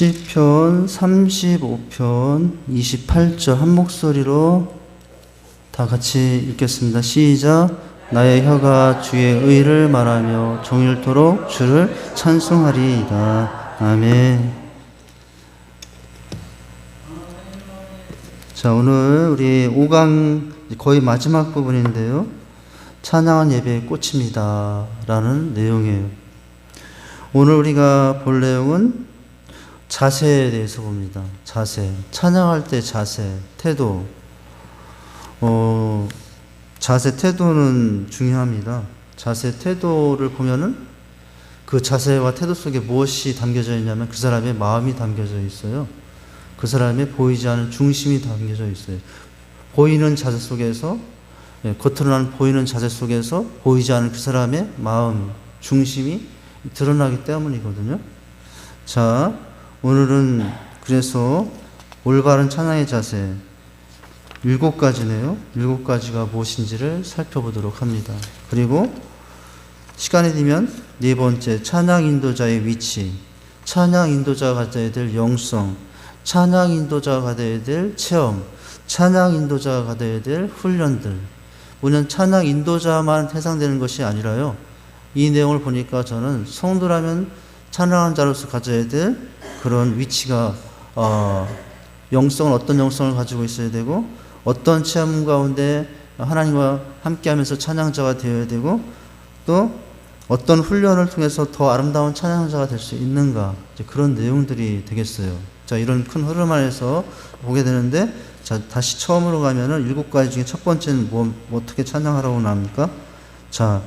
시편 35편 28절 한 목소리로 다 같이 읽겠습니다. 시작. 나의 혀가 주의 의를 말하며 종일토록 주를 찬송하리이다. 아멘. 자, 오늘 우리 5강 거의 마지막 부분인데요. 찬양은 예배의 꽃입니다 라는 내용이에요. 오늘 우리가 볼 내용은 자세에 대해서 봅니다. 자세. 찬양할 때 자세, 태도. 자세, 태도는 중요합니다. 자세, 태도를 보면은 그 자세와 태도 속에 무엇이 담겨져 있냐면 그 사람의 마음이 담겨져 있어요. 그 사람의 보이지 않은 중심이 담겨져 있어요. 보이는 자세 속에서, 겉으로는 보이는 자세 속에서 보이지 않은 그 사람의 마음, 중심이 드러나기 때문이거든요. 자, 오늘은 그래서 올바른 찬양의 자세 7가지네요. 7가지가 무엇인지를 살펴보도록 합니다. 그리고 시간이 되면 네 번째, 찬양 인도자의 위치, 찬양 인도자가 가져야 될 영성, 찬양 인도자가 가져야 될 체험, 찬양 인도자가 가져야 될 훈련들. 물론 찬양 인도자만 해당되는 것이 아니라요. 이 내용을 보니까 저는 성도라면 찬양한 자로서 가져야 될 그런 위치가 영성은 어떤 영성을 가지고 있어야 되고 어떤 체험 가운데 하나님과 함께하면서 찬양자가 되어야 되고 또 어떤 훈련을 통해서 더 아름다운 찬양자가 될 수 있는가, 그런 내용들이 되겠어요. 자, 이런 큰 흐름 안에서 보게 되는데, 자, 다시 처음으로 가면은 7가지 중에 첫 번째는 어떻게 찬양하라고 나옵니까? 자,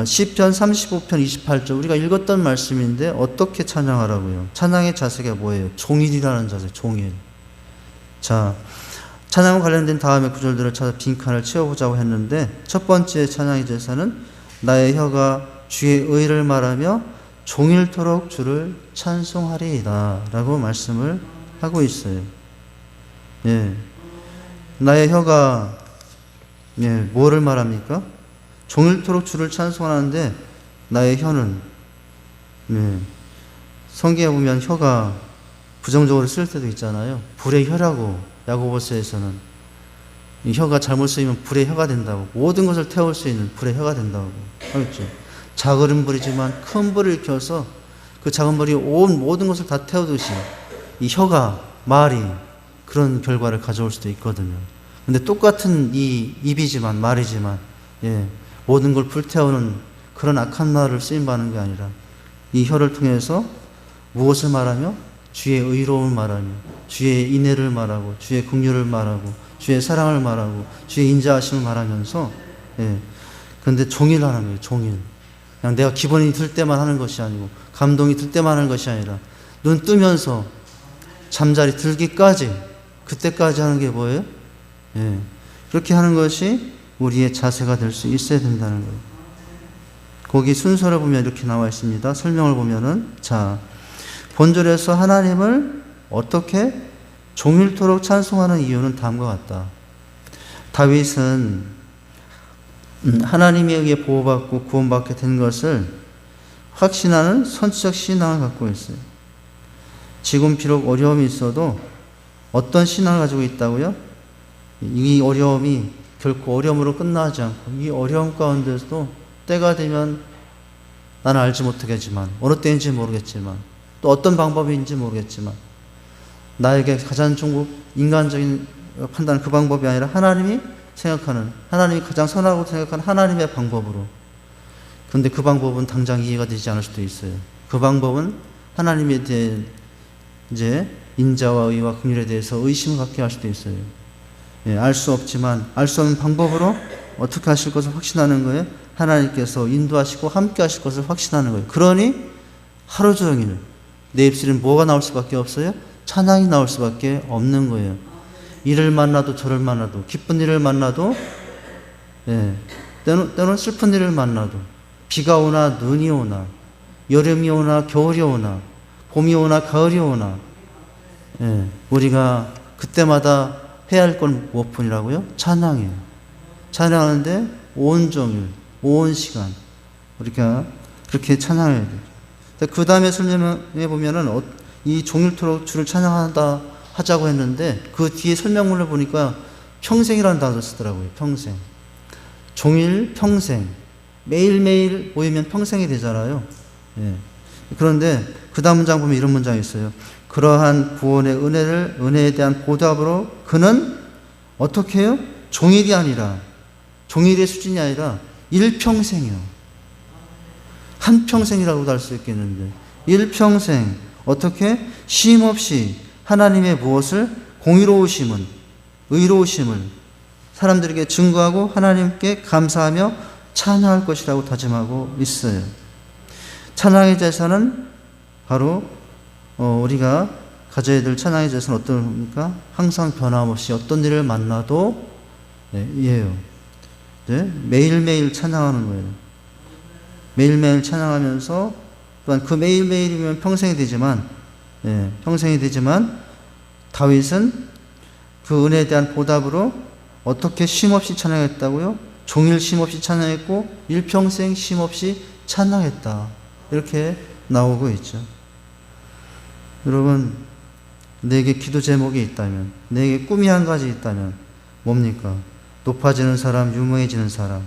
시편 35편 28절 우리가 읽었던 말씀인데 어떻게 찬양하라고요? 찬양의 자세가 뭐예요? 종일이라는 자세, 종일. 자, 찬양과 관련된 다음에 구절들을 찾아 빈칸을 채워보자고 했는데 첫 번째 찬양의 자세는 나의 혀가 주의 의를 말하며 종일토록 주를 찬송하리이다 라고 말씀을 하고 있어요. 예. 나의 혀가 뭐를 말합니까? 종일토록 주를 찬송하는데 나의 혀는 성경에 보면 혀가 부정적으로 쓸 때도 있잖아요. 불의 혀라고 야고보서에서는 이 혀가 잘못 쓰이면 불의 혀가 된다고, 모든 것을 태울 수 있는 불의 혀가 된다고 하겠죠. 작은 불이지만 큰 불을 일으켜서 그 작은 불이 모든 것을 다 태우듯이 이 혀가, 말이 그런 결과를 가져올 수도 있거든요. 근데 똑같은 이 입이지만, 말이지만 모든 걸 불태우는 그런 악한 말을 쓰임받는 게 아니라 이 혀를 통해서 무엇을 말하며? 주의 의로움을 말하며 주의 인애를 말하고 주의 긍휼을 말하고 주의 사랑을 말하고 주의 인자하심을 말하면서 그런데 종일하는 거예요. 종일. 그냥 내가 기분이 들 때만 하는 것이 아니고 감동이 들 때만 하는 것이 아니라 눈 뜨면서 잠자리 들기까지, 그때까지 하는 게 뭐예요? 그렇게 하는 것이 우리의 자세가 될 수 있어야 된다는 거예요. 거기 순서를 보면 이렇게 나와 있습니다. 설명을 보면은, 자, 본절에서 하나님을 어떻게 종일토록 찬송하는 이유는 다음과 같다. 다윗은 하나님에 의해 보호받고 구원받게 된 것을 확신하는 선지적 신앙을 갖고 있어요. 지금 비록 어려움이 있어도 어떤 신앙을 가지고 있다고요? 이 어려움이 결코 어려움으로 끝나지 않고 이 어려움 가운데서도 때가 되면 나는 알지 못하겠지만, 어느 때인지 모르겠지만, 또 어떤 방법인지 모르겠지만 나에게 가장 인간적인 판단, 그 방법이 아니라 하나님이 생각하는, 하나님이 가장 선하고 생각하는 하나님의 방법으로. 그런데 그 방법은 당장 이해가 되지 않을 수도 있어요. 그 방법은 하나님에 대해 이제 인자와 의와 긍휼에 대해서 의심을 갖게 할 수도 있어요. 알 수 없지만 알 수 없는 방법으로 어떻게 하실 것을 확신하는 거예요. 하나님께서 인도하시고 함께 하실 것을 확신하는 거예요. 그러니 하루 종일 내 입술에 뭐가 나올 수밖에 없어요? 찬양이 나올 수밖에 없는 거예요. 이를 만나도 저를 만나도, 기쁜 일을 만나도, 때로는 슬픈 일을 만나도, 비가 오나 눈이 오나, 여름이 오나 겨울이 오나, 봄이 오나 가을이 오나, 우리가 그때마다 해야 할 건 무엇뿐이라고요? 찬양이에요. 찬양하는데 온종일, 온 시간 우리가 그렇게 찬양해야 돼요. 그 다음에 설명해 보면은 이 종일토록 주를 찬양하다 하자고 했는데 그 뒤에 설명문을 보니까 평생이라는 단어를 쓰더라고요. 평생. 종일 평생. 매일매일 모이면 평생이 되잖아요. 예. 그런데 그 다음 문장 보면 이런 문장이 있어요. 그러한 구원의 은혜에 대한 보답으로 그는 어떻게 해요? 종일이 아니라, 종일의 수준이 아니라 일평생이요. 한평생이라고도 할 수 있겠는데, 일평생, 어떻게? 쉼없이 하나님의 무엇을? 공의로우심을, 의로우심을 사람들에게 증거하고 하나님께 감사하며 찬양할 것이라고 다짐하고 있어요. 찬양의 제사는 바로 우리가 가져야 될 찬양의 제사는 어떤 겁니까? 항상 변함없이 어떤 일을 만나도 이에요. 네? 매일매일 찬양하는 거예요. 매일매일 찬양하면서 또한 그 매일매일이면 평생이 되지만 평생이 되지만 다윗은 그 은혜에 대한 보답으로 어떻게 쉼없이 찬양했다고요? 종일 쉼없이 찬양했고 일평생 쉼없이 찬양했다. 이렇게 나오고 있죠. 여러분, 내게 기도 제목이 있다면, 내게 꿈이 한 가지 있다면 뭡니까? 높아지는 사람, 유명해지는 사람.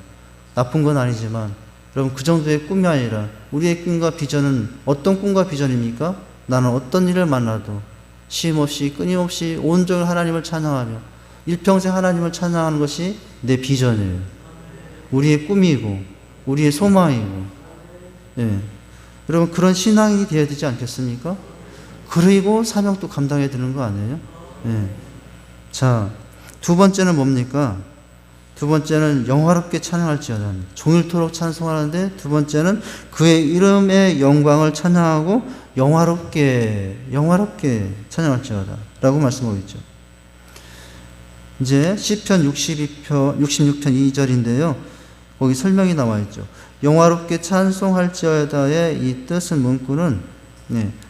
나쁜 건 아니지만 여러분, 그 정도의 꿈이 아니라 우리의 꿈과 비전은 어떤 꿈과 비전입니까? 나는 어떤 일을 만나도 쉼없이 끊임없이 온종일 하나님을 찬양하며 일평생 하나님을 찬양하는 것이 내 비전이에요. 우리의 꿈이고 우리의 소망이고. 여러분, 그런 신앙이 되어야 되지 않겠습니까? 그리고 사명도 감당해야 되는 거 아니에요? 자, 두 번째는 뭡니까? 두 번째는 영화롭게 찬양할지어다. 종일토록 찬송하는데 두 번째는 그의 이름의 영광을 찬양하고 영화롭게 찬양할지어다 라고 말씀하고 있죠. 이제 시편 66편 2절인데요. 거기 설명이 나와 있죠. 영화롭게 찬송할지어다의 이 뜻은 문구는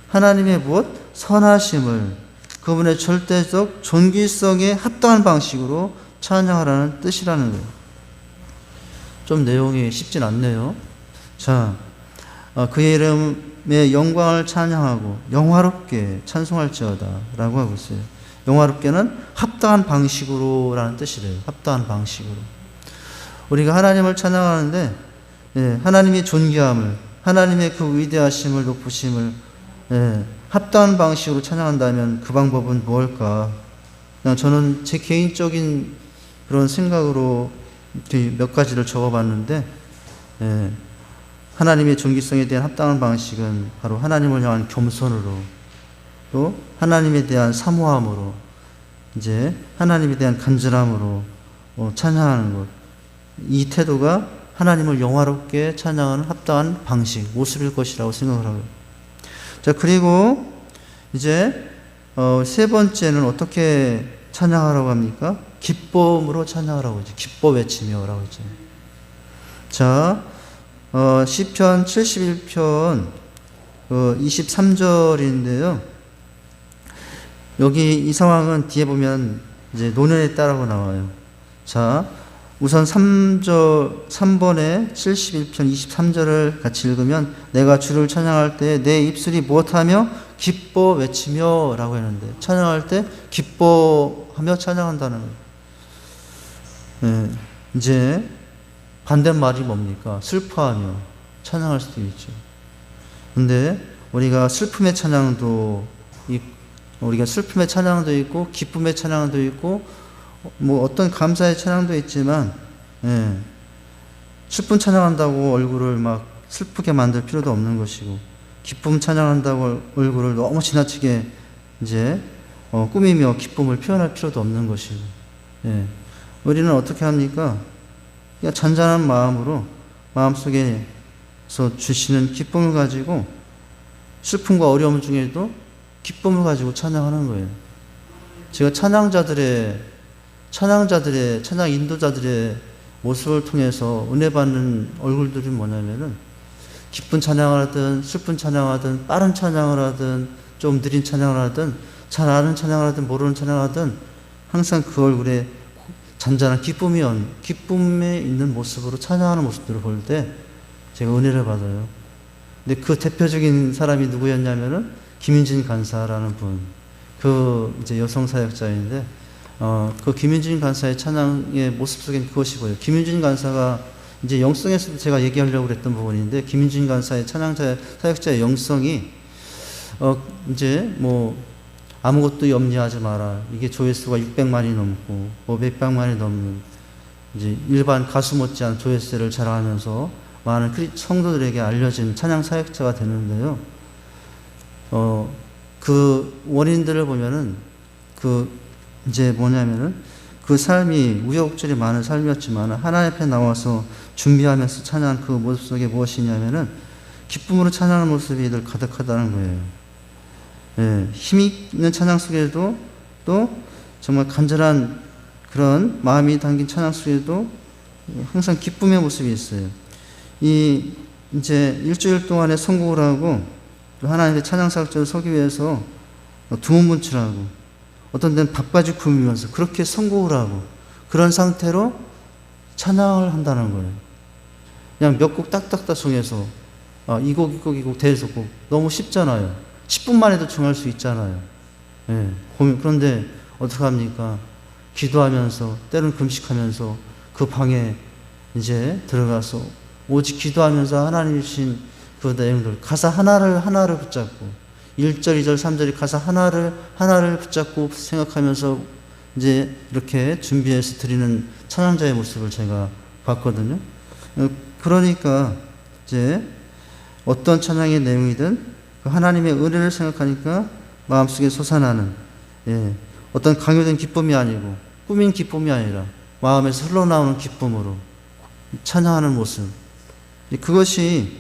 하나님의 무엇? 선하심을 그분의 절대적 존귀성에 합당한 방식으로 찬양하라는 뜻이라는 거예요. 좀 내용이 쉽진 않네요. 자, 그의 이름의 영광을 찬양하고 영화롭게 찬송할지어다 라고 하고 있어요. 영화롭게는 합당한 방식으로 라는 뜻이래요. 합당한 방식으로. 우리가 하나님을 찬양하는데 하나님의 존귀함을, 하나님의 그 위대하심을, 높으심을 합당한 방식으로 찬양한다면 그 방법은 무엇일까? 그냥 저는 제 개인적인 그런 생각으로 몇 가지를 적어봤는데 하나님의 존귀성에 대한 합당한 방식은 바로 하나님을 향한 겸손으로, 또 하나님에 대한 사모함으로, 이제 하나님에 대한 간절함으로 찬양하는 것. 이 태도가 하나님을 영화롭게 찬양하는 합당한 방식, 모습일 것이라고 생각을 하고요. 자, 그리고 이제 세 번째는 어떻게 찬양하라고 합니까? 기쁨으로 찬양하라고 하죠. 기뻐 외치며라고 했죠. 자, 시편 71편 23절인데요. 여기 이 상황은 뒤에 보면 이제 노년에 따라고 나와요. 자, 우선 3번에 71편 23절을 같이 읽으면 내가 주를 찬양할 때 내 입술이 무엇하며 기뻐 외치며 라고 했는데, 찬양할 때 기뻐하며 찬양한다는 거예요. 이제 반대말이 뭡니까? 슬퍼하며 찬양할 수도 있죠. 근데 우리가 슬픔의 찬양도 있고 기쁨의 찬양도 있고 뭐 어떤 감사의 찬양도 있지만 슬픈 찬양한다고 얼굴을 막 슬프게 만들 필요도 없는 것이고, 기쁨 찬양한다고 얼굴을 너무 지나치게 이제 꾸미며 기쁨을 표현할 필요도 없는 것이고, 우리는 어떻게 합니까? 그냥 잔잔한 마음으로 마음속에서 주시는 기쁨을 가지고 슬픔과 어려움 중에도 기쁨을 가지고 찬양하는 거예요. 제가 찬양 인도자들의 모습을 통해서 은혜 받는 얼굴들이 뭐냐면은, 기쁜 찬양을 하든 슬픈 찬양을 하든 빠른 찬양을 하든 좀 느린 찬양을 하든 잘 아는 찬양을 하든 모르는 찬양을 하든 항상 그 얼굴에 잔잔한 기쁨에 있는 모습으로 찬양하는 모습들을 볼 때 제가 은혜를 받아요. 근데 그 대표적인 사람이 누구였냐면은 김윤진 간사라는 분, 그 이제 여성 사역자인데, 그 김윤진 간사의 찬양의 모습 속엔 그것이 보여요. 김윤진 간사가 이제 영성에서도 제가 얘기하려고 그랬던 부분인데, 김윤진 간사의 사역자의 영성이, 이제 아무것도 염려하지 마라. 이게 조회수가 600만이 넘고, 몇백만이 넘는, 이제 일반 가수 못지않은 조회수를 자랑하면서 많은 성도들에게 알려진 찬양 사역자가 되는데요. 그 원인들을 보면은, 이제 뭐냐면은, 그 삶이 우여곡절이 많은 삶이었지만, 하나님 앞에 나와서 준비하면서 찬양한 그 모습 속에 무엇이냐면은, 기쁨으로 찬양하는 모습이 늘 가득하다는 거예요. 예, 힘이 있는 찬양 속에도 또 정말 간절한 그런 마음이 담긴 찬양 속에도 항상 기쁨의 모습이 있어요. 이제 일주일 동안에 선곡을 하고 하나님의 찬양 사역자를 서기 위해서 두문문출하고 어떤 데는 밥까지 굶으면서 그렇게 선곡을 하고 그런 상태로 찬양을 한다는 거예요. 그냥 몇 곡 딱딱딱 정해서 이 곡 대해서곡 너무 쉽잖아요. 10분 만에도 정할 수 있잖아요. 예, 그런데 어떡합니까? 기도하면서 때로는 금식하면서 그 방에 이제 들어가서 오직 기도하면서 하나님 주신 그 내용들 가사 하나를 붙잡고 1절, 2절, 3절이 가사 하나를 붙잡고 생각하면서 이제 이렇게 준비해서 드리는 찬양자의 모습을 제가 봤거든요. 그러니까 이제 어떤 찬양의 내용이든 하나님의 은혜를 생각하니까 마음속에 솟아나는 어떤 강요된 기쁨이 아니고 꾸민 기쁨이 아니라 마음에서 흘러나오는 기쁨으로 찬양하는 모습, 그것이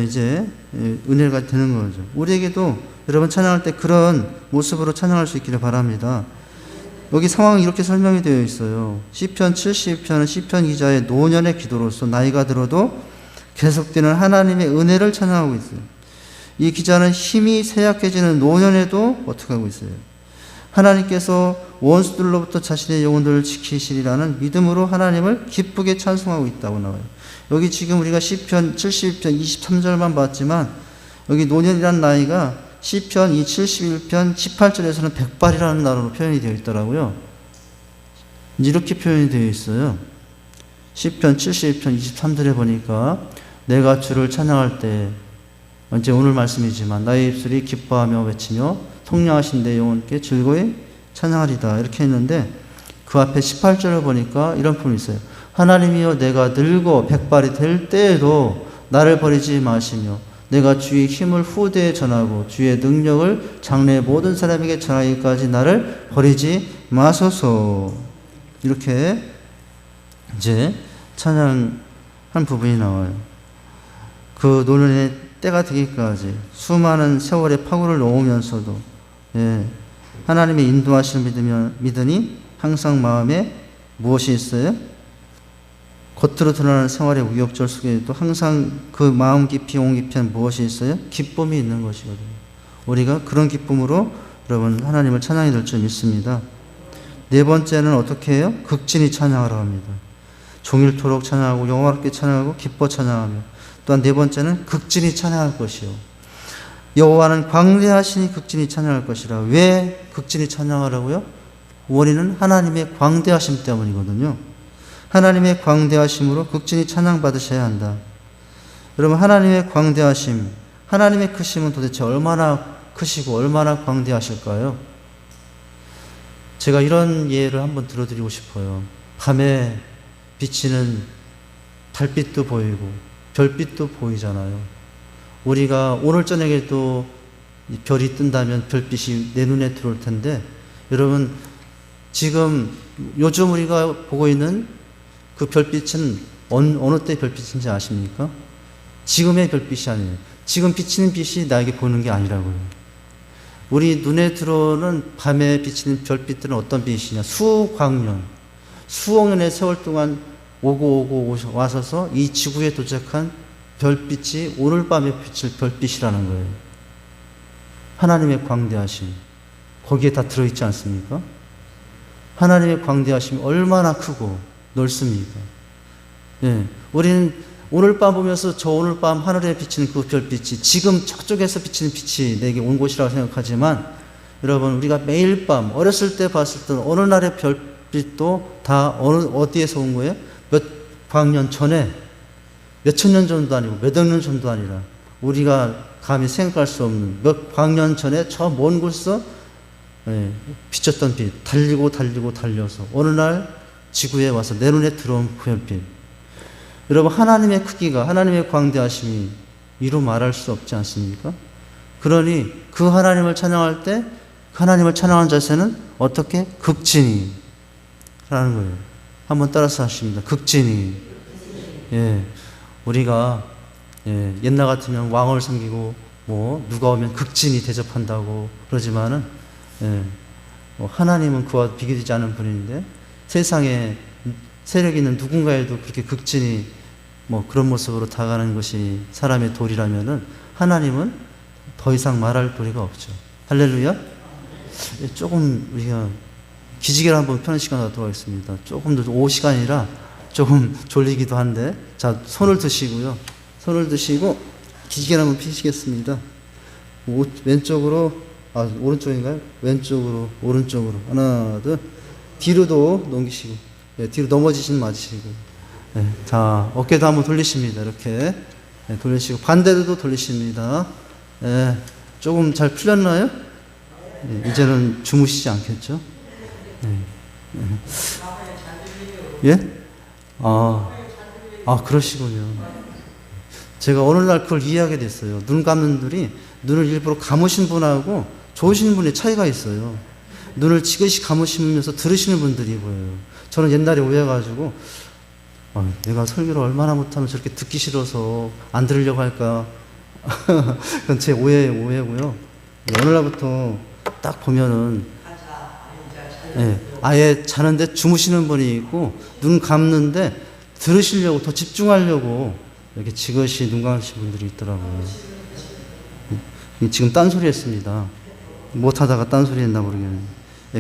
이제 은혜가 되는 거죠. 우리에게도 여러분 찬양할 때 그런 모습으로 찬양할 수 있기를 바랍니다. 여기 상황이 이렇게 설명이 되어 있어요. 시편 70편은 시편 기자의 노년의 기도로서 나이가 들어도 계속되는 하나님의 은혜를 찬양하고 있어요. 이 기자는 힘이 쇠약해지는 노년에도 어떻게 하고 있어요? 하나님께서 원수들로부터 자신의 영혼들을 지키시리라는 믿음으로 하나님을 기쁘게 찬송하고 있다고 나와요. 여기 지금 우리가 시편 70편 23절만 봤지만 여기 노년이라는 나이가 시편 71편 18절에서는 백발이라는 나라로 표현이 되어 있더라고요. 이렇게 표현이 되어 있어요. 시편 71편 23절에 보니까 내가 주를 찬양할 때 이제 오늘 말씀이지만 나의 입술이 기뻐하며 외치며 통량하신 내 영혼께 즐거이 찬양하리다 이렇게 했는데 그 앞에 18절을 보니까 이런 표현이 있어요. 하나님이여 내가 늙어 백발이 될 때에도 나를 버리지 마시며 내가 주의 힘을 후대에 전하고 주의 능력을 장래 모든 사람에게 전하기까지 나를 버리지 마소서. 이렇게 이제 찬양한 부분이 나와요. 그 노년의 때가 되기까지 수많은 세월의 파고를 놓으면서도 하나님의 인도하심을 믿으니 항상 마음에 무엇이 있어요? 겉으로 드러나는 생활의 우여곡절 속에도 항상 그 마음 깊이 온 깊이한 무엇이 있어요? 기쁨이 있는 것이거든요. 우리가 그런 기쁨으로 여러분 하나님을 찬양해야 될 줄 믿습니다. 네 번째는 어떻게 해요? 극진히 찬양하라 합니다. 종일토록 찬양하고 영화롭게 찬양하고 기뻐 찬양하며 또한 네 번째는 극진히 찬양할 것이요. 여호와는 광대하시니 극진히 찬양할 것이라. 왜 극진히 찬양하라고요? 원인은 하나님의 광대하심 때문이거든요. 하나님의 광대하심으로 극진히 찬양받으셔야 한다. 여러분 하나님의 광대하심, 하나님의 크심은 도대체 얼마나 크시고 얼마나 광대하실까요? 제가 이런 예를 한번 들어드리고 싶어요. 밤에 비치는 달빛도 보이고 별빛도 보이잖아요. 우리가 오늘 저녁에도 별이 뜬다면 별빛이 내 눈에 들어올 텐데 여러분 지금 요즘 우리가 보고 있는 그 별빛은 어느 때 별빛인지 아십니까? 지금의 별빛이 아니에요. 지금 비치는 빛이 나에게 보이는 게 아니라고요. 우리 눈에 들어오는 밤에 비치는 별빛들은 어떤 빛이냐? 수억 년의 세월 동안 오고 와서서 이 지구에 도착한 별빛이 오늘 밤에 비칠 별빛이라는 거예요. 하나님의 광대하심 거기에 다 들어있지 않습니까? 하나님의 광대하심이 얼마나 크고 넓습니까? 우리는 오늘 밤 보면서 저 오늘 밤 하늘에 비치는 그 별빛이 지금 저쪽에서 비치는 빛이 내게 온 곳이라고 생각하지만 여러분 우리가 매일 밤 어렸을 때 봤을 때 어느 날의 별빛도 다 어디에서 온 거예요? 몇 광년 전에 몇천 년 전도 아니고 몇억 년 전도 아니라 우리가 감히 생각할 수 없는 몇 광년 전에 저 먼 곳에서 비쳤던 빛 달려서 어느 날 지구에 와서 내 눈에 들어온 별빛. 여러분 하나님의 크기가 하나님의 광대하심이 이루 말할 수 없지 않습니까? 그러니 그 하나님을 찬양할 때 그 하나님을 찬양하는 자세는 어떻게? 극진히 라는 거예요. 한번 따라서 하십니다. 극진히. 예, 우리가 옛날 같으면 왕을 섬기고 뭐 누가 오면 극진히 대접한다고 그러지만은 하나님은 그와 비교되지 않은 분인데 세상에 세력 있는 누군가에도 그렇게 극진히 뭐 그런 모습으로 다가가는 것이 사람의 도리라면은 하나님은 더 이상 말할 도리가 없죠. 할렐루야. 조금 우리가 기지개를 한번 펴는 시간 갖도록 하겠습니다. 조금 더 오후 시간이라 조금 졸리기도 한데 자 손을 드시고요. 손을 드시고 기지개를 한번 피시겠습니다. 왼쪽으로 오른쪽인가요? 왼쪽으로 오른쪽으로 하나 둘 뒤로도 넘기시고 뒤로 넘어지시는 맞으시고 자 어깨도 한번 돌리십니다. 이렇게 돌리시고 반대로도 돌리십니다. 조금 잘 풀렸나요? 이제는 주무시지 않겠죠? 예? 그러시군요. 제가 어느 날 그걸 이해하게 됐어요. 눈 감는 분이 눈을 일부러 감으신 분하고 좋으신 분의 차이가 있어요. 눈을 지그시 감으시면서 들으시는 분들이 보여요. 저는 옛날에 오해가지고 내가 설교를 얼마나 못하면 저렇게 듣기 싫어서 안 들으려고 할까. 그건 제 오해고요. 어느 날부터 딱 보면은 아예 자는데 주무시는 분이 있고 눈 감는데 들으시려고 더 집중하려고 이렇게 지그시 눈 감으신 분들이 있더라고요. 지금 딴소리 했습니다. 못하다가 딴소리 했나 모르겠네요.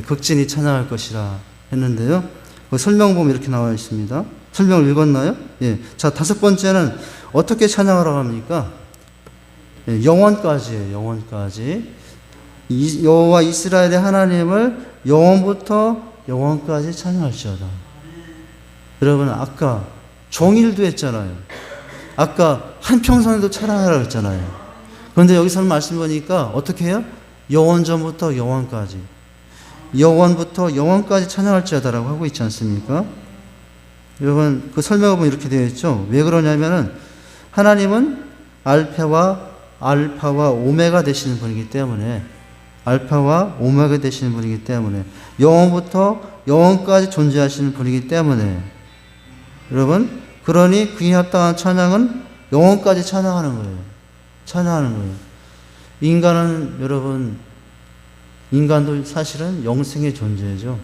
극진히 찬양할 것이라 했는데요. 설명 보면 이렇게 나와 있습니다. 설명을 읽었나요? 자, 다섯 번째는 어떻게 찬양하라고 합니까? 영원까지예요. 영원까지. 여호와 이스라엘의 하나님을 영원부터 영원까지 찬양할지어다. 여러분 아까 종일도 했잖아요. 아까 한평생에도 찬양하라고 했잖아요. 그런데 여기서는 말씀 보니까 어떻게 해요? 영원전부터 영원까지. 영원부터 영원까지 찬양할지어다라고 하고 있지 않습니까? 여러분 그 설명을 보면 이렇게 되어 있죠. 왜 그러냐면은 하나님은 알파와 오메가 되시는 분이기 때문에 알파와 오메가 되시는 분이기 때문에 영원부터 영원까지 존재하시는 분이기 때문에 여러분 그러니 그에 합당한 찬양은 영원까지 찬양하는 거예요. 찬양하는 거예요. 인간도 사실은 영생의 존재죠.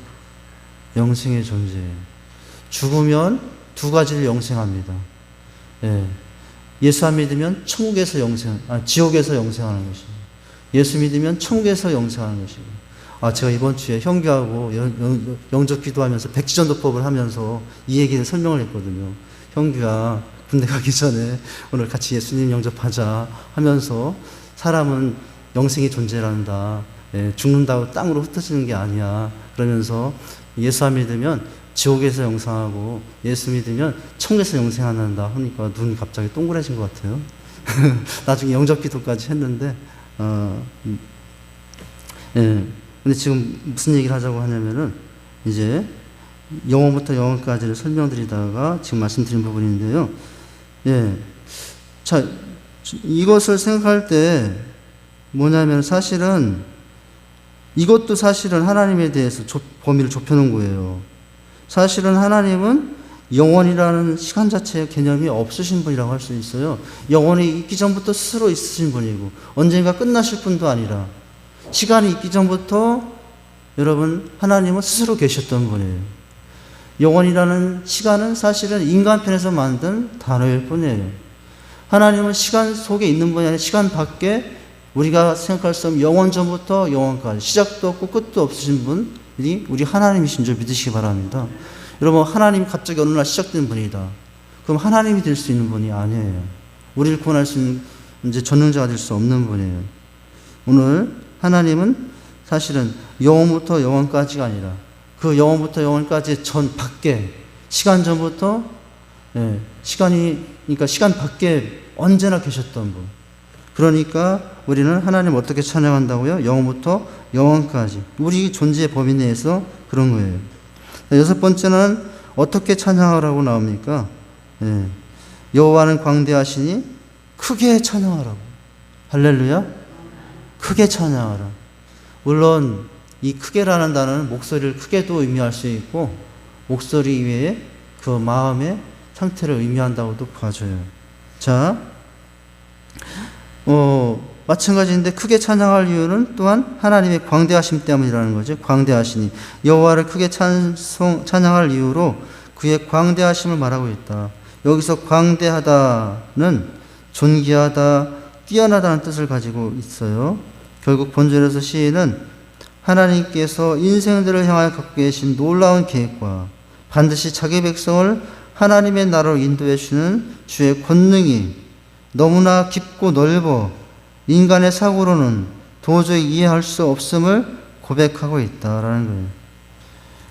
영생의 존재예요. 죽으면 두 가지를 영생합니다. 예수 안 믿으면 지옥에서 영생하는 것입니다. 예수 믿으면 천국에서 영생하는 것이고. 제가 이번 주에 형규하고 영접 기도하면서 백지전도법을 하면서 이 얘기를 설명을 했거든요. 형규야, 군대 가기 전에 오늘 같이 예수님 영접하자 하면서 사람은 영생의 존재란다. 죽는다고 땅으로 흩어지는 게 아니야. 그러면서 예수 안 믿으면 지옥에서 영생하고 예수 믿으면 천국에서 영생한다 하니까 눈이 갑자기 동그래진 것 같아요. 나중에 영접 기도까지 했는데 근데 지금 무슨 얘기를 하자고 하냐면은 이제 영원부터 영원까지를 설명드리다가 지금 말씀드린 부분인데요. 자, 이것을 생각할 때 뭐냐면 사실은 이것도 사실은 하나님에 대해서 범위를 좁혀놓은 거예요. 사실은 하나님은 영원이라는 시간 자체의 개념이 없으신 분이라고 할 수 있어요. 영원이 있기 전부터 스스로 있으신 분이고 언젠가 끝나실 분도 아니라 시간이 있기 전부터 여러분 하나님은 스스로 계셨던 분이에요. 영원이라는 시간은 사실은 인간 편에서 만든 단어일 뿐이에요. 하나님은 시간 속에 있는 분이 아니라 시간 밖에 우리가 생각할 수 없는 영원 전부터 영원까지 시작도 없고 끝도 없으신 분이 우리 하나님이신 줄 믿으시기 바랍니다. 여러분 하나님이 갑자기 어느 날 시작된 분이다. 그럼 하나님이 될 수 있는 분이 아니에요. 우리를 구원할 수 있는 이제 전능자가 될 수 없는 분이에요. 오늘 하나님은 사실은 영원부터 영원까지가 아니라 그 영원부터 영원까지 전 밖에 시간 전부터 그러니까 시간 밖에 언제나 계셨던 분. 그러니까 우리는 하나님 어떻게 찬양한다고요? 영원부터 영원까지. 우리 존재의 범위 내에서 그런 거예요. 여섯 번째는 어떻게 찬양하라고 나옵니까? 여호와는 광대하시니 크게 찬양하라고. 할렐루야. 크게 찬양하라. 물론 이 크게라는 단어는 목소리를 크게도 의미할 수 있고 목소리 외에 그 마음의 상태를 의미한다고도 봐줘요. 자, 마찬가지인데 크게 찬양할 이유는 또한 하나님의 광대하심 때문이라는 거죠. 광대하시니 여호와를 크게 찬양할 이유로 그의 광대하심을 말하고 있다. 여기서 광대하다는 존귀하다, 뛰어나다는 뜻을 가지고 있어요. 결국 본절에서 시인은 하나님께서 인생들을 향하여 갖고 계신 놀라운 계획과 반드시 자기 백성을 하나님의 나라로 인도해 주는 주의 권능이 너무나 깊고 넓어 인간의 사고로는 도저히 이해할 수 없음을 고백하고 있다라는 거예요.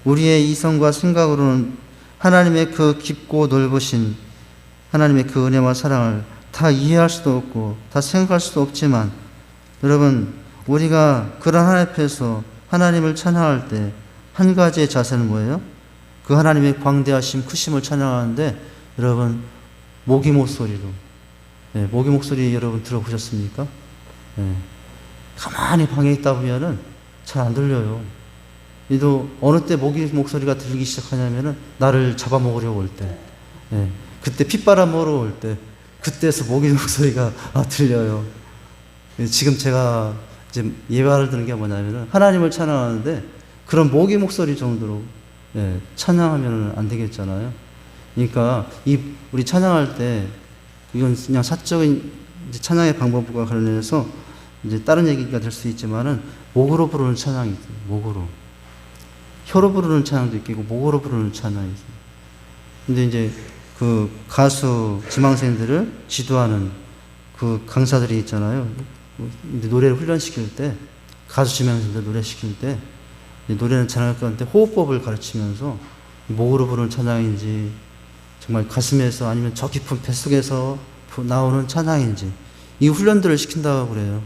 우리의 이성과 생각으로는 하나님의 그 깊고 넓으신 하나님의 그 은혜와 사랑을 다 이해할 수도 없고 다 생각할 수도 없지만 여러분 우리가 그런 하나님 앞에서 하나님을 찬양할 때 한 가지의 자세는 뭐예요? 그 하나님의 광대하심, 크심을 찬양하는데 여러분 모기 목소리로 모기 목소리 여러분 들어보셨습니까? 가만히 방에 있다 보면은 잘 안 들려요. 또 어느 때 모기 목소리가 들리기 시작하냐면은 나를 잡아먹으려고 올 때, 그때 핏바람 먹으러 올 때, 그때서 모기 목소리가 들려요. 지금 제가 이제 예화를 드는 게 뭐냐면은 하나님을 찬양하는데 그런 모기 목소리 정도로 찬양하면 안 되겠잖아요. 그러니까 우리 찬양할 때 이건 그냥 사적인 이제 찬양의 방법과 관련해서 이제 다른 얘기가 될 수 있지만은 목으로 부르는 찬양이 있어요. 목으로. 혀로 부르는 찬양도 있고 목으로 부르는 찬양이 있어요. 근데 이제 그 가수 지망생들을 지도하는 그 강사들이 있잖아요. 노래를 훈련시킬 때 가수 지망생들 노래 시킬 때 노래는 찬양할 건데 호흡법을 가르치면서 목으로 부르는 찬양인지 정말 가슴에서 아니면 저 깊은 뱃속에서 나오는 찬양인지 이 훈련들을 시킨다고 그래요.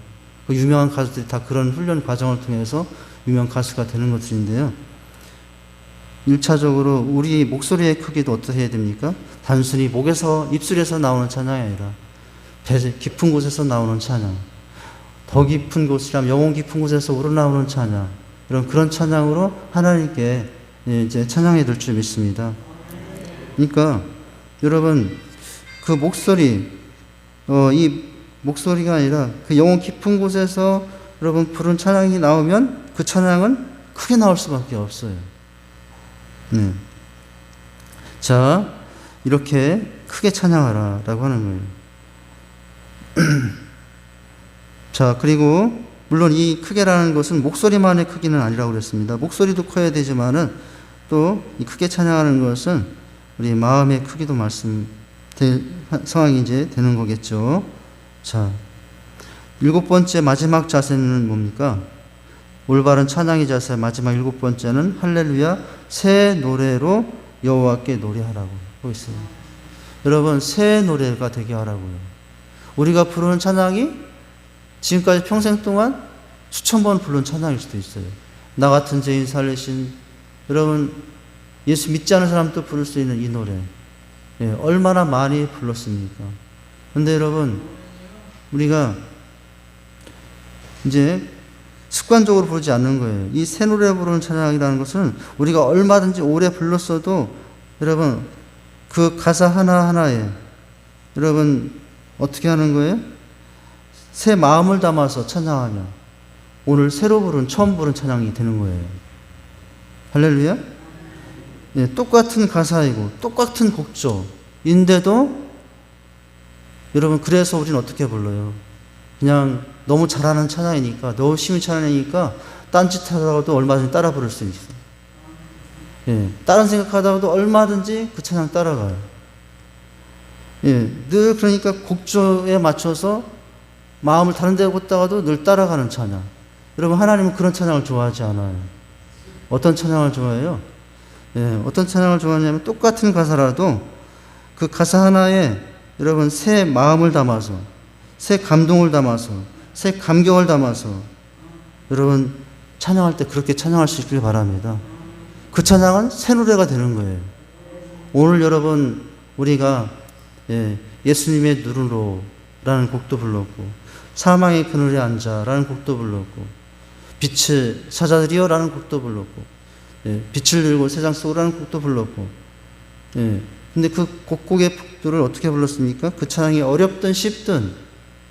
그 유명한 가수들이 다 그런 훈련 과정을 통해서 유명한 가수가 되는 것들인데요. 1차적으로 우리 목소리의 크기도 어떻게 해야 됩니까? 단순히 목에서 입술에서 나오는 찬양이 아니라 배 깊은 곳에서 나오는 찬양, 더 깊은 곳이라면 영혼 깊은 곳에서 우러나오는 찬양, 그런 찬양으로 하나님께 이제 찬양해야 될 줄 믿습니다. 그러니까 여러분 그 목소리, 이 목소리가 아니라 그 영혼 깊은 곳에서 여러분 부른 찬양이 나오면 그 찬양은 크게 나올 수밖에 없어요. 자, 이렇게 크게 찬양하라라고 하는 거예요. 자, 그리고 물론 이 크게라는 것은 목소리만의 크기는 아니라고 그랬습니다. 목소리도 커야 되지만은 또 이 크게 찬양하는 것은 우리 마음의 크기도 상황이 이제 되는 거겠죠. 자, 7번째 마지막 자세는 뭡니까? 올바른 찬양의 자세 마지막 7번째는 할렐루야 새 노래로 여호와께 노래하라고 하고 있어요. 여러분 새 노래가 되게 하라고요. 우리가 부르는 찬양이 지금까지 평생 동안 수천 번 부른 찬양일 수도 있어요. 나 같은 죄인 살리신 여러분 예수 믿지 않은 사람도 부를 수 있는 이 노래 얼마나 많이 불렀습니까? 그런데 여러분 우리가 이제 습관적으로 부르지 않는 거예요. 이 새 노래 부르는 찬양이라는 것은 우리가 얼마든지 오래 불렀어도 여러분 그 가사 하나하나에 여러분 어떻게 하는 거예요? 새 마음을 담아서 찬양하며 오늘 새로 처음 부른 찬양이 되는 거예요. 할렐루야? 똑같은 가사이고 똑같은 곡조인데도 여러분 그래서 우리는 어떻게 불러요? 그냥 너무 잘하는 찬양이니까 너무 심히 찬양이니까 딴짓하다가도 얼마든지 따라 부를 수 있어요. 다른 생각하다가도 얼마든지 그 찬양 따라가요. 예, 늘 그러니까 곡조에 맞춰서 마음을 다른 데 뒀다가도 늘 따라가는 찬양. 여러분, 하나님은 그런 찬양을 좋아하지 않아요. 어떤 찬양을 좋아해요? 예, 어떤 찬양을 좋아하냐면 똑같은 가사라도 그 가사 하나에 여러분 새 마음을 담아서, 새 감동을 담아서, 새 감격을 담아서 여러분 찬양할 때 그렇게 찬양할 수 있길 바랍니다. 그 찬양은 새 노래가 되는 거예요. 오늘 여러분 우리가 예수님의 누르로 라는 곡도 불렀고, 사망의 그늘에 앉아 라는 곡도 불렀고, 빛의 사자들이여 라는 곡도 불렀고, 빛을 들고 세상 속으로 라는 곡도 불렀고, 근데 그 곡곡의 북들을 어떻게 불렀습니까? 그 찬양이 어렵든 쉽든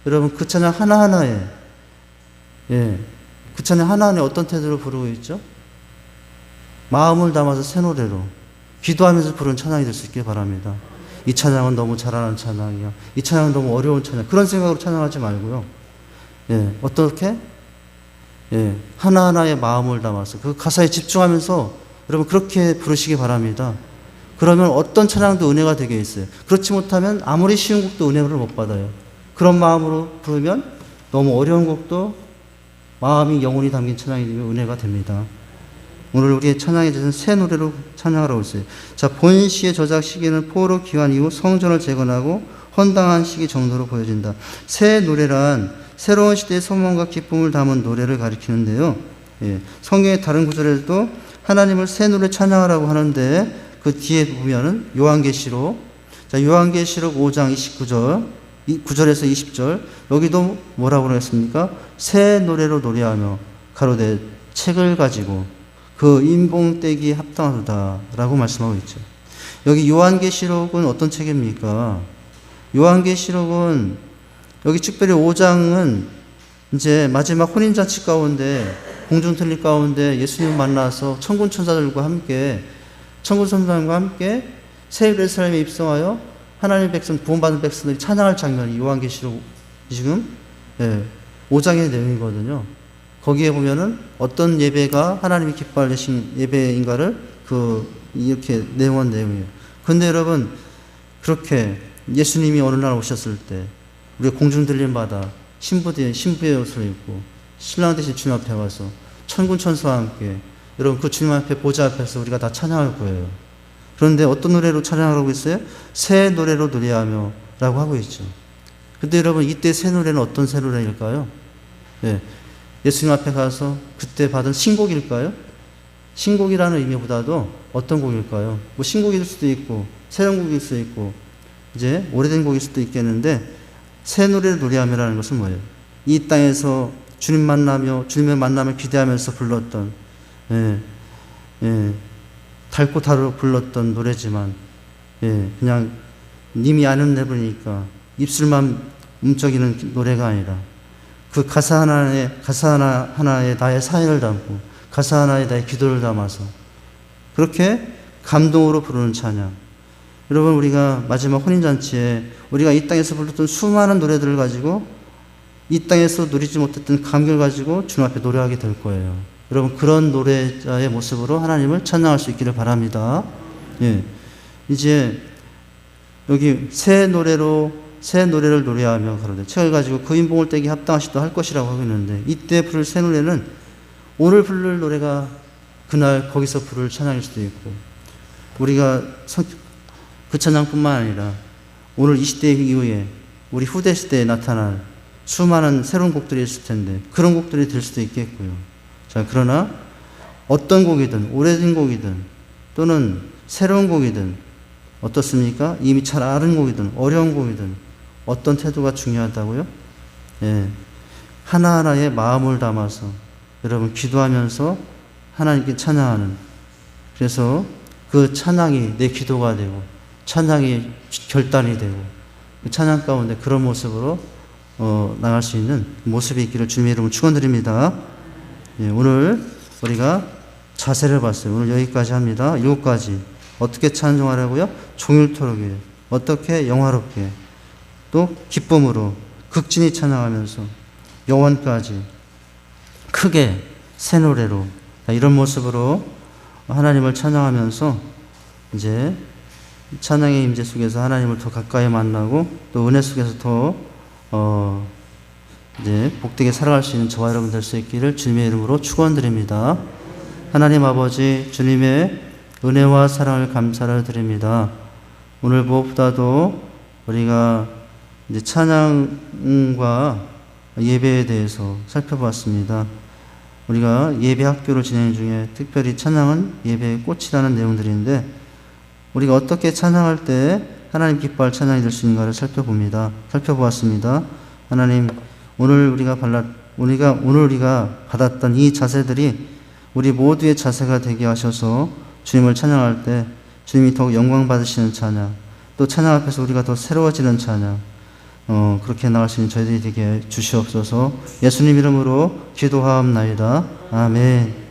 여러분 그 찬양 하나하나에 그 찬양 하나하나에 어떤 태도로 부르고 있죠? 마음을 담아서 새 노래로 기도하면서 부르는 찬양이 될 수 있길 바랍니다. 이 찬양은 너무 잘하는 찬양이야, 이 찬양은 너무 어려운 찬양, 그런 생각으로 찬양하지 말고요. 어떻게? 하나하나의 마음을 담아서 그 가사에 집중하면서 여러분 그렇게 부르시기 바랍니다. 그러면 어떤 찬양도 은혜가 되게 있어요. 그렇지 못하면 아무리 쉬운 곡도 은혜를 못 받아요. 그런 마음으로 부르면 너무 어려운 곡도 마음이 영혼이 담긴 찬양이 되면 은혜가 됩니다. 오늘 우리의 찬양에 대해서는 새 노래로 찬양하라고 했어요. 자, 본 시의 저작 시기는 포로 귀환 이후 성전을 재건하고 헌당한 시기 정도로 보여진다. 새 노래란 새로운 시대의 소망과 기쁨을 담은 노래를 가리키는데요. 성경의 다른 구절에도 하나님을 새 노래 찬양하라고 하는데 그 뒤에 보면은 요한계시록, 자, 요한계시록 5장 29절, 9절에서 20절, 여기도 뭐라고 그랬습니까? 새 노래로 노래하며 가로되 책을 가지고 그 인봉떼기에 합당하도다 라고 말씀하고 있죠. 여기 요한계시록은 어떤 책입니까? 요한계시록은 여기 특별히 5장은 이제 마지막 혼인잔치 가운데 공중틀림 가운데 예수님 만나서 천군 천사들과 함께 새 예루살렘에 입성하여 하나님의 백성, 구원받은 백성들이 찬양할 장면이 요한계시록 지금 5장의 내용이거든요. 거기에 보면은 어떤 예배가 하나님이 기뻐하신 예배인가를 이렇게 내용한 내용이에요. 근데 여러분, 그렇게 예수님이 어느 날 오셨을 때 우리가 공중들림 받아 신부의 옷을 입고 신랑 대신 주님 앞에 와서 천군 천사와 함께 여러분 그 주님 앞에 보좌 앞에서 우리가 다 찬양할 거예요. 그런데 어떤 노래로 찬양하라고 했어요? 새 노래로 노래하며 라고 하고 있죠. 근데 여러분 이때 새 노래는 어떤 새 노래일까요? 예수님 앞에 가서 그때 받은 신곡일까요? 신곡이라는 의미보다도 어떤 곡일까요? 뭐 신곡일 수도 있고 새로운 곡일 수도 있고 이제 오래된 곡일 수도 있겠는데, 새 노래를 노래하며라는 것은 뭐예요? 이 땅에서 주님 만나며 주님의 만남을 기대하면서 불렀던 달고 다르고 불렀던 노래지만 그냥 님이 아는 내부니까 입술만 움쩍이는 노래가 아니라 그 가사 하나에 나의 사연을 담고 가사 하나에 나의 기도를 담아서 그렇게 감동으로 부르는 찬양. 여러분, 우리가 마지막 혼인잔치에 우리가 이 땅에서 불렀던 수많은 노래들을 가지고 이 땅에서 누리지 못했던 감격을 가지고 주님 앞에 노래하게 될 거예요. 여러분, 그런 노래자의 모습으로 하나님을 찬양할 수 있기를 바랍니다. 이제 여기 새 노래를 노래하며 가로되 책을 가지고 그 인봉을 떼기 합당하시도 할 것이라고 하고 있는데, 이때 부를 새 노래는 오늘 부를 노래가 그날 거기서 부를 찬양일 수도 있고, 우리가 그 찬양뿐만 아니라 오늘 이 시대 이후에 우리 후대 시대에 나타날 수많은 새로운 곡들이 있을 텐데 그런 곡들이 될 수도 있겠고요. 자, 그러나 어떤 곡이든 오래된 곡이든 또는 새로운 곡이든 어떻습니까? 이미 잘 아는 곡이든 어려운 곡이든 어떤 태도가 중요하다고요? 하나하나의 마음을 담아서 여러분 기도하면서 하나님께 찬양하는, 그래서 그 찬양이 내 기도가 되고 찬양이 결단이 되고 그 찬양 가운데 그런 모습으로 나갈 수 있는 모습이 있기를 주님의 이름으로 축원드립니다. 오늘 우리가 자세를 봤어요. 오늘 여기까지 합니다. 7가지. 어떻게 찬송하라고요? 종일토록이에요. 어떻게? 영화롭게, 또 기쁨으로 극진히 찬양하면서 영원까지 크게 새 노래로, 이런 모습으로 하나님을 찬양하면서 이제 찬양의 임재 속에서 하나님을 더 가까이 만나고 또 은혜 속에서 더 이제 복되게 살아갈 수 있는 저와 여러분 될 수 있기를 주님의 이름으로 축원드립니다. 하나님 아버지, 주님의 은혜와 사랑을 감사를 드립니다. 오늘 무엇보다도 우리가 이제 찬양과 예배에 대해서 살펴봤습니다. 우리가 예배 학교를 진행 중에 특별히 찬양은 예배의 꽃이라는 내용들인데 우리가 어떻게 찬양할 때 하나님 기뻐할 찬양이 될 수 있는가를 살펴보았습니다. 하나님, 오늘 우리가 받았던 이 자세들이 우리 모두의 자세가 되게 하셔서 주님을 찬양할 때 주님이 더욱 영광 받으시는 찬양, 또 찬양 앞에서 우리가 더 새로워지는 찬양, 그렇게 나갈 수 있는 저희들이 되게 주시옵소서. 예수님 이름으로 기도하옵나이다. 아멘.